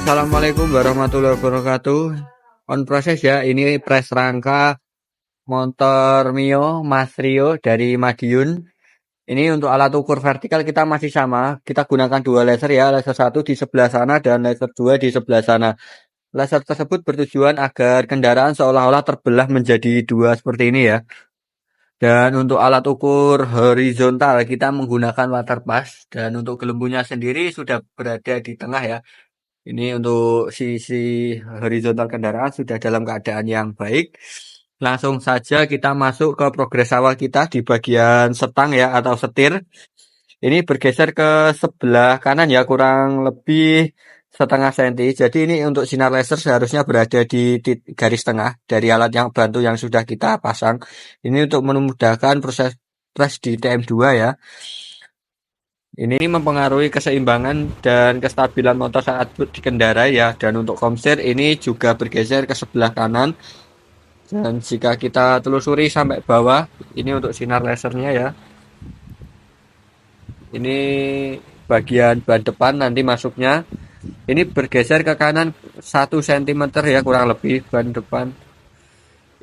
Assalamualaikum warahmatullahi wabarakatuh. On proses ya, ini press rangka motor Mio Mas Rio dari Madiun. Ini untuk alat ukur vertikal kita masih sama. Kita gunakan dua laser ya, laser satu di sebelah sana dan laser dua di sebelah sana. Laser tersebut bertujuan agar kendaraan seolah-olah terbelah menjadi dua seperti ini ya. Dan untuk alat ukur horizontal kita menggunakan water pass, dan untuk gelembungnya sendiri sudah berada di tengah ya. Ini untuk sisi horizontal kendaraan sudah dalam keadaan yang baik. Langsung saja kita masuk ke progres awal kita di bagian setang ya atau setir. Ini bergeser ke sebelah kanan ya, kurang lebih setengah senti. Jadi ini untuk sinar laser seharusnya berada di garis tengah dari alat yang bantu yang sudah kita pasang. Ini untuk memudahkan proses press di TM2 ya. Ini mempengaruhi keseimbangan dan kestabilan motor saat dikendarai ya. Dan untuk komsir ini juga bergeser ke sebelah kanan. Dan jika kita telusuri sampai bawah, ini untuk sinar lasernya ya. Ini bagian ban depan nanti masuknya. Ini bergeser ke kanan 1 cm ya kurang lebih ban depan.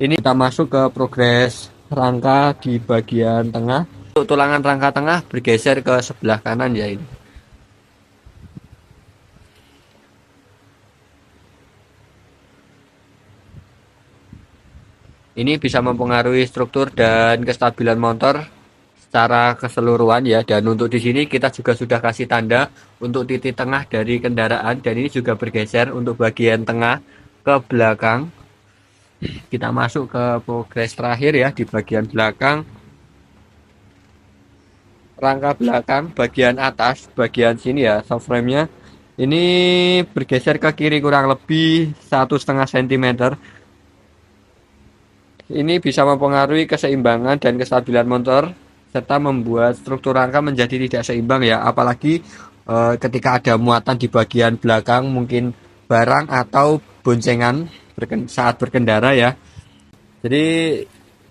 Ini kita masuk ke progres rangka di bagian tengah. Untuk tulangan rangka tengah bergeser ke sebelah kanan ya ini. Ini bisa mempengaruhi struktur dan kestabilan motor secara keseluruhan ya. Dan untuk di sini kita juga sudah kasih tanda untuk titik tengah dari kendaraan, dan ini juga bergeser untuk bagian tengah ke belakang. Kita masuk ke progres terakhir ya di bagian belakang. Rangka belakang bagian atas, bagian sini ya, subframe-nya ini bergeser ke kiri kurang lebih 1,5 cm. Ini bisa mempengaruhi keseimbangan dan kestabilan motor serta membuat struktur rangka menjadi tidak seimbang ya, apalagi ketika ada muatan di bagian belakang, mungkin barang atau boncengan saat berkendara ya. Jadi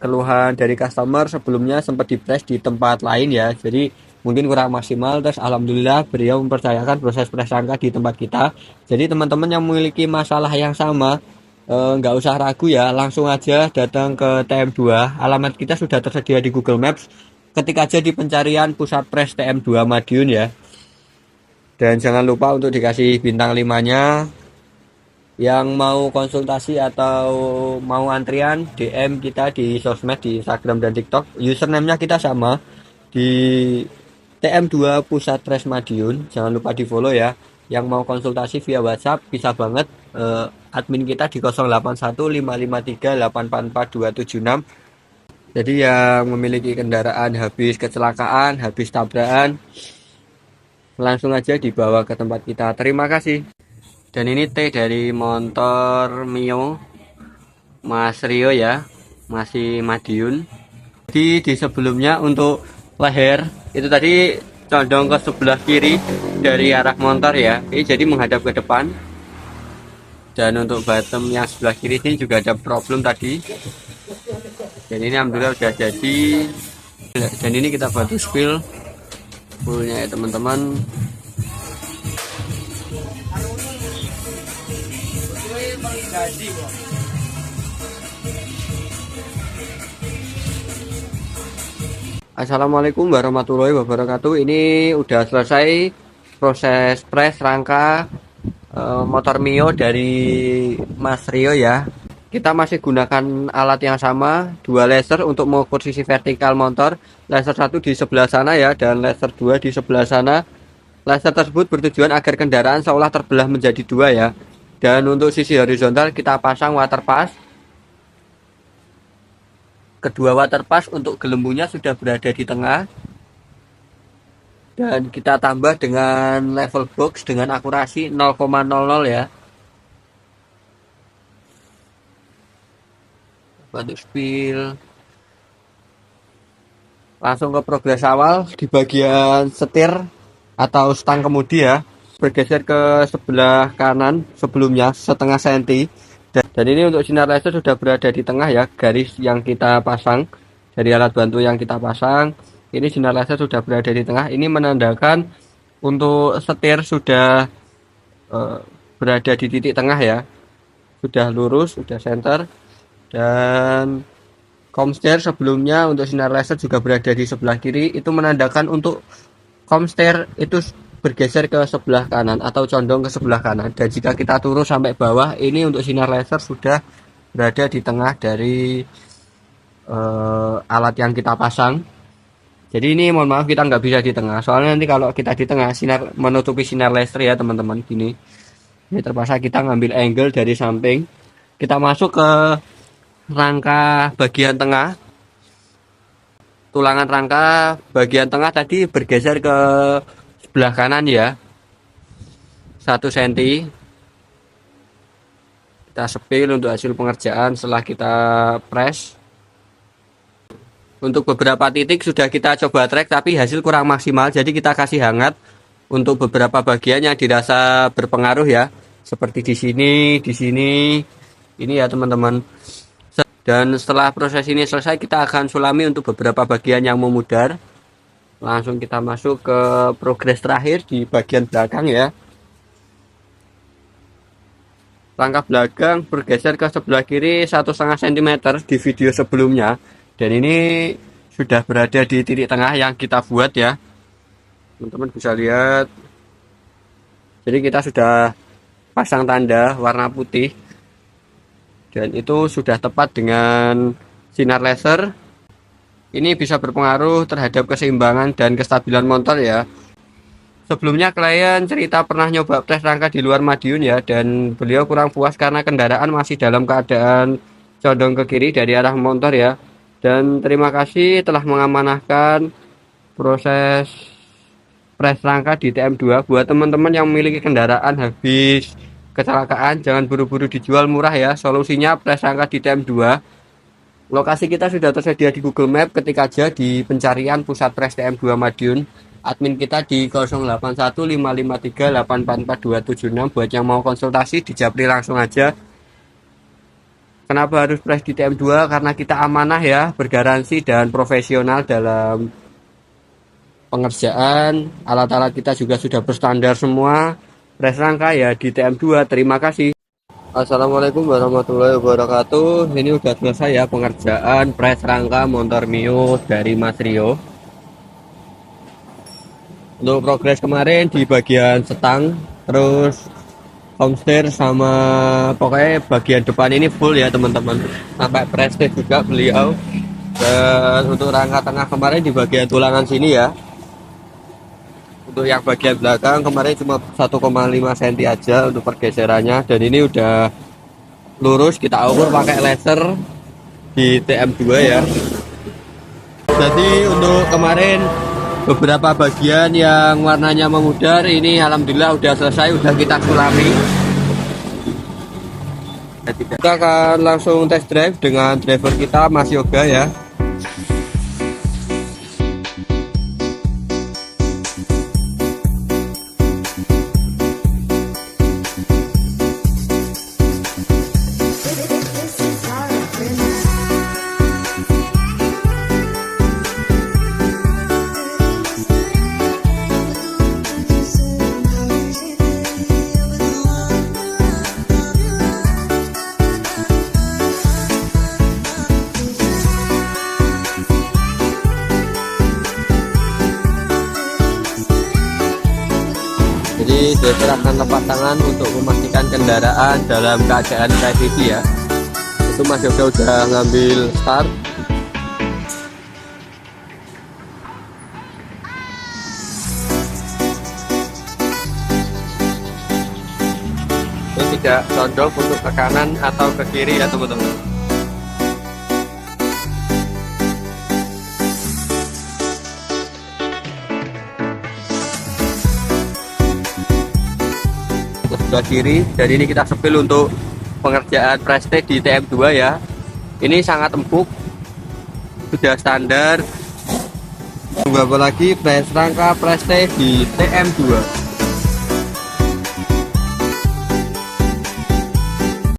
keluhan dari customer sebelumnya sempat di-press di tempat lain ya, jadi mungkin kurang maksimal, terus alhamdulillah beliau mempercayakan proses press rangka di tempat kita. Jadi teman-teman yang memiliki masalah yang sama, nggak usah ragu ya, langsung aja datang ke TM2. Alamat kita sudah tersedia di Google Maps, ketik aja di pencarian pusat press TM2 Madiun ya. Dan jangan lupa untuk dikasih bintang 5-nya. Yang mau konsultasi atau mau antrian, DM kita di sosmed, di Instagram dan TikTok. Username-nya kita sama di TM2 Pusat Press Madiun. Jangan lupa di follow ya. Yang mau konsultasi via WhatsApp bisa banget, admin kita di 081553844276. Jadi yang memiliki kendaraan habis kecelakaan, habis tabrakan, langsung aja dibawa ke tempat kita. Terima kasih. Dan ini T dari motor Mio Mas Rio ya, masih Madiun. Jadi di sebelumnya untuk leher itu tadi condong ke sebelah kiri dari arah motor ya, ini jadi menghadap ke depan. Dan untuk bottom yang sebelah kiri ini juga ada problem tadi, dan ini alhamdulillah sudah jadi. Dan ini kita bantu spill fullnya ya teman-teman. Assalamualaikum warahmatullahi wabarakatuh. Ini udah selesai proses press rangka motor Mio dari Mas Rio ya. Kita masih gunakan alat yang sama, dua laser untuk mengukur sisi vertikal motor. Laser satu di sebelah sana ya, dan laser dua di sebelah sana. Laser tersebut bertujuan agar kendaraan seolah terbelah menjadi dua ya. Dan untuk sisi horizontal kita pasang water pass. Kedua water pass untuk gelembungnya sudah berada di tengah. Dan kita tambah dengan level box dengan akurasi 0,00 ya. Bantu spill. Langsung ke progres awal di bagian setir atau stang kemudi ya. Bergeser ke sebelah kanan sebelumnya setengah senti. Dan ini untuk sinar laser sudah berada di tengah ya, garis yang kita pasang dari alat bantu yang kita pasang. Ini sinar laser sudah berada di tengah. Ini menandakan untuk setir sudah berada di titik tengah ya, sudah lurus, sudah center. Dan komster sebelumnya untuk sinar laser juga berada di sebelah kiri, itu menandakan untuk komster itu bergeser ke sebelah kanan atau condong ke sebelah kanan. Dan jika kita turun sampai bawah, ini untuk sinar laser sudah berada di tengah dari alat yang kita pasang. Jadi ini mohon maaf kita nggak bisa di tengah, soalnya nanti kalau kita di tengah sinar menutupi sinar laser ya teman-teman. Gini, ini terpaksa kita ngambil angle dari samping, kita masuk ke rangka bagian tengah, tulangan rangka bagian tengah tadi bergeser ke sebelah kanan ya, 1 cm. Kita sepil untuk hasil pengerjaan setelah kita press. Untuk beberapa titik sudah kita coba trek tapi hasil kurang maksimal, jadi kita kasih hangat untuk beberapa bagian yang dirasa berpengaruh ya, seperti di sini ini ya teman-teman. Dan setelah proses ini selesai, kita akan sulami untuk beberapa bagian yang memudar. Langsung kita masuk ke progres terakhir di bagian belakang ya. Rangka belakang bergeser ke sebelah kiri 1,5 cm di video sebelumnya. Dan ini sudah berada di titik tengah yang kita buat ya. Teman-teman bisa lihat. Jadi kita sudah pasang tanda warna putih. Dan itu sudah tepat dengan sinar laser. Ini bisa berpengaruh terhadap keseimbangan dan kestabilan motor ya. Sebelumnya klien cerita pernah nyoba tes rangka di luar Madiun ya, dan beliau kurang puas karena kendaraan masih dalam keadaan condong ke kiri dari arah motor ya. Dan terima kasih telah mengamanahkan proses press rangka di TM2. Buat teman-teman yang memiliki kendaraan habis kecelakaan, jangan buru-buru dijual murah ya. Solusinya press rangka di TM2. Lokasi kita sudah tersedia di Google Map, ketik aja di pencarian pusat press TM2 Madiun. Admin kita di 081553844276. Buat yang mau konsultasi di japri langsung aja. Kenapa harus press di TM2? Karena kita amanah ya, bergaransi dan profesional dalam pengerjaan. Alat-alat kita juga sudah berstandar semua. Press rangka ya di TM2. Terima kasih. Assalamualaikum warahmatullahi wabarakatuh. Ini udah selesai ya pengerjaan press rangka motor Mio dari Mas Rio. Untuk progres kemarin di bagian setang, terus komster sama pokoknya bagian depan ini full ya teman-teman, sampai prestis juga beliau. Dan untuk rangka tengah kemarin di bagian tulangan sini ya. Untuk yang bagian belakang kemarin cuma 1,5 cm aja untuk pergeserannya, dan ini udah lurus, kita ukur pakai laser di TM2 ya. Jadi untuk kemarin beberapa bagian yang warnanya memudar ini alhamdulillah udah selesai, udah kita sulami. Kita akan langsung test drive dengan driver kita Mas Yoga ya. Jadi driver akan lepas tangan untuk memastikan kendaraan dalam keadaan ready ya. Itu Mas Yoga udah ngambil start. Ini tidak condong untuk ke kanan atau ke kiri ya teman-teman. Sebelah kiri, dan ini kita sepil untuk pengerjaan prestige di TM2 ya. Ini sangat empuk, sudah standar. Tunggu apa lagi, press rangka prestige di TM2.